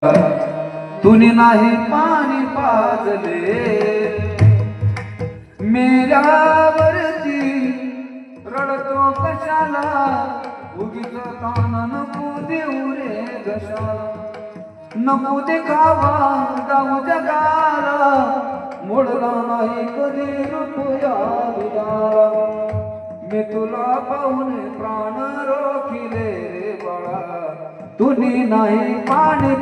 तुने नाही पाणी पाजले मेल्यावरती रडतो कशाला उगीच कान नको देऊ रे घशाला नको देखावा जाऊ जगाला मोडला नाही कधी रुपया उदारा मी तुला पाहून प्राण रोखिले रे बाळा तुने नाही पाणी